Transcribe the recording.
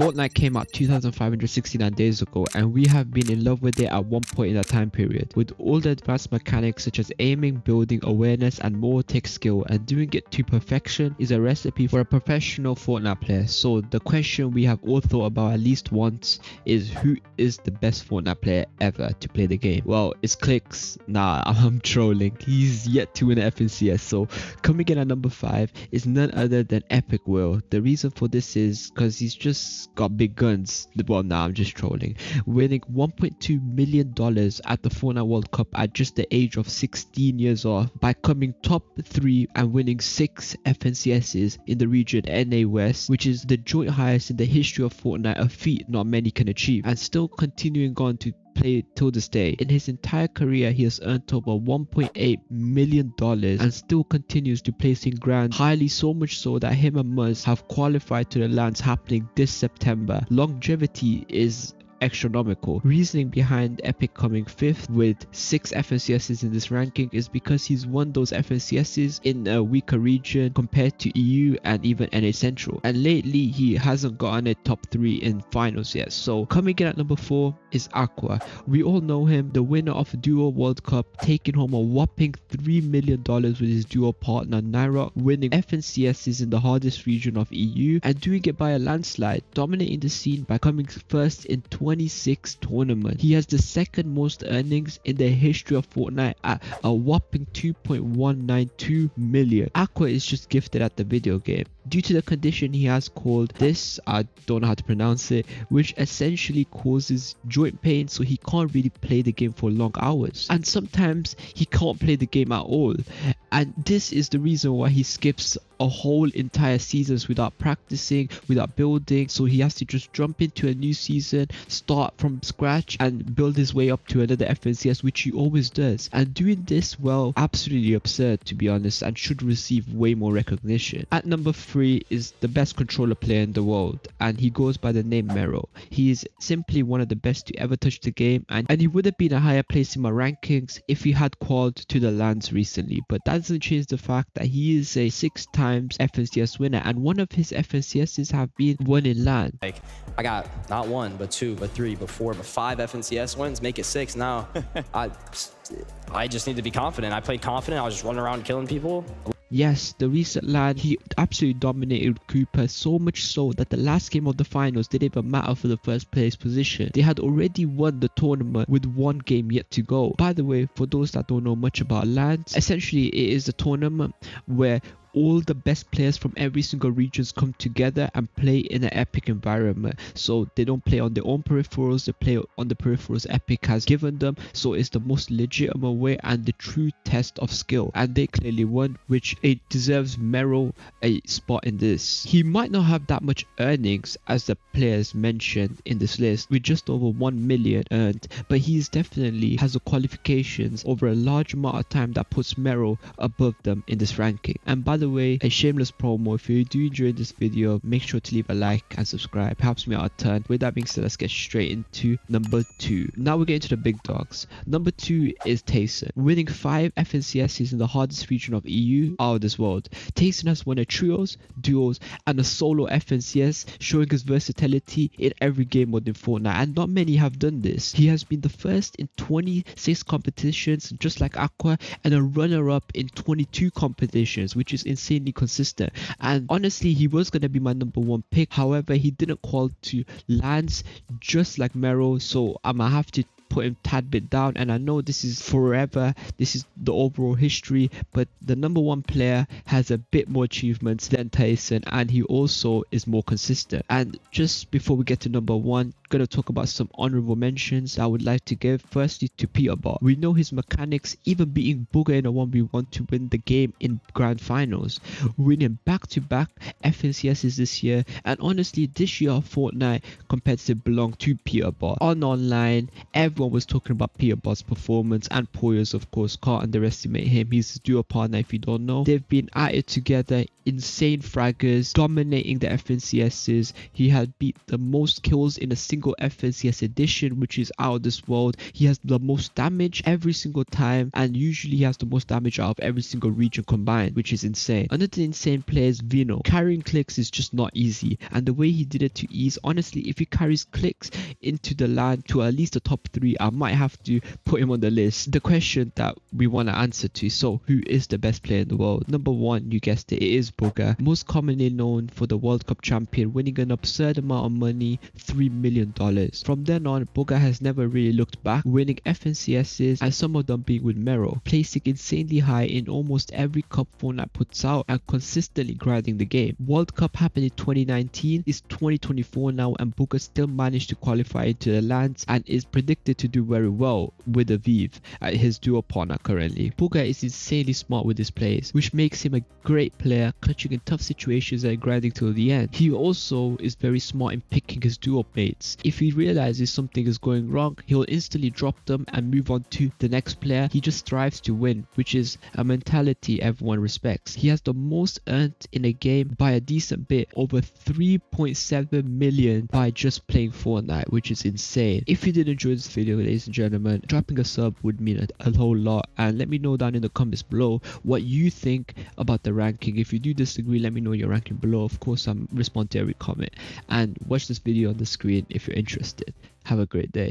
Fortnite came out 2,569 days ago, and we have been in love with it at one point in that time period. With all the advanced mechanics such as aiming, building, awareness, and more tech skill, and doing it to perfection is a recipe for a professional Fortnite player. So the question we have all thought about at least once is, who is the best Fortnite player ever to play the game? Well, it's Clicks. Nah, I'm trolling. He's yet to win an FNCS. So coming in at number 5 is none other than Epic Will. The reason for this is because he's just got big guns. Well, nah, I'm just trolling. Winning $1.2 million at the Fortnite World Cup at just the age of 16 years old by coming top 3 and winning 6 FNCSs in the region NA West, which is the joint highest in the history of Fortnite, a feat not many can achieve, and still continuing on to play till this day. In his entire career, he has earned over $1.8 million and still continues to place in grand highly, so much so that him and Muzz have qualified to the lands happening this September. Longevity is astronomical. Reasoning behind Epic coming 5th with 6 FNCSs in this ranking is because he's won those FNCSs in a weaker region compared to EU and even NA Central, and lately he hasn't gotten a top 3 in finals yet. So coming in at number 4 is Aqua. We all know him, the winner of the Duo World Cup, taking home a whopping $3 million with his duo partner Nyrock, winning FNCSs in the hardest region of EU and doing it by a landslide, dominating the scene by coming first in 26 tournaments. He has the second most earnings in the history of Fortnite at a whopping 2.192 million. Aqua is just gifted at the video game due to the condition he has called this, I don't know how to pronounce it, which essentially causes joint pain, so he can't really play the game for long hours, and sometimes he can't play the game at all, and this is the reason why he skips a whole entire seasons without practicing, without building. So he has to just jump into a new season, start from scratch and build his way up to another FNCS, which he always does, and doing this well, absolutely absurd to be honest, and should receive way more recognition. At number 3 is the best controller player in the world, and he goes by the name Mero. He is simply one of the best to ever touch the game, and he would have been a higher place in my rankings if he had qualified to the lands recently, but that doesn't change the fact that he is a 6-time FNCS winner, and one of his FNCSs have been won in LAN. Like, I got not 1 but 2 but 3 but 4 but 5 FNCS wins, make it 6 now. I just need to be confident. I played confident. I was just running around killing people. Yes, the recent LAN, he absolutely dominated Cooper, so much so that the last game of the finals didn't even matter for the first place position. They had already won the tournament with 1 game yet to go. By the way, for those that don't know much about LANs, essentially it is a tournament where all the best players from every single regions come together and play in an epic environment. So they don't play on their own peripherals, they play on the peripherals Epic has given them. So it's the most legitimate way and the true test of skill, and they clearly won, which it deserves Mero a spot in this. He might not have that much earnings as the players mentioned in this list with just over 1 million earned, but he's definitely has the qualifications over a large amount of time that puts Mero above them in this ranking. And by the way, a shameless promo, if you do enjoy this video, make sure to leave a like and subscribe, helps me out a ton. With that being said, let's get straight into number 2. Now we're getting to the big dogs. Number 2 is Tayson, winning 5 FNCSs in the hardest region of EU out of this world. Tayson has won a trios, duos and a solo FNCS, showing his versatility in every game mode in Fortnite, and not many have done this. He has been the first in 26 competitions just like Aqua, and a runner-up in 22 competitions, which is insanely consistent. And honestly, he was going to be my number 1 pick, however he didn't qualify to lands just like Mero, so I'm gonna have to put him tad bit down. And I know this is forever, this is the overall history, but the number 1 player has a bit more achievements than Tayson, and he also is more consistent. And just before we get to number 1, gonna talk about some honorable mentions I would like to give. Firstly to Peterbot. We know his mechanics, even beating Booger in a 1v1 to win the game in grand finals, winning back-to-back FNCSs this year, and honestly this year of Fortnite competitive belonged to Peterbot. On online, every everyone was talking about Peter Boss' performance, and Poyer's, of course. Can't underestimate him. He's a duo partner if you don't know. They've been at it together, insane fraggers, dominating the FNCSs. He had beat the most kills in a single FNCS edition, which is out of this world. He has the most damage every single time, and usually he has the most damage out of every single region combined, which is insane. Another insane player is Vino. Carrying clicks is just not easy, and the way he did it to ease, honestly, if he carries clicks into the LAN to at least the top 3, I might have to put him on the list. The question that we want to answer to, so who is the best player in the world? Number 1, you guessed it, it is Booger, most commonly known for the World Cup champion, winning an absurd amount of money, $3 million. From then on, Booger has never really looked back, winning FNCSs and some of them being with Mero, placing insanely high in almost every cup Fortnite puts out and consistently grinding the game. World Cup happened in 2019, it's 2024 now, and Booger still managed to qualify into the lands and is predicted to do very well with Aviv, his duo partner currently. Booger is insanely smart with his plays, which makes him a great player, clutching in tough situations and grinding till the end. He also is very smart in picking his duo mates. If he realizes something is going wrong, he'll instantly drop them and move on to the next player. He just strives to win, which is a mentality everyone respects. He has the most earned in a game by a decent bit, over 3.7 million by just playing Fortnite, which is insane. If you did enjoy this video, ladies and gentlemen, dropping a sub would mean a whole lot, and let me know down in the comments below what you think about the ranking. If you do disagree, let me know your ranking below. Of course, I'm respond to every comment, and watch this video on the screen if you're interested. Have a great day.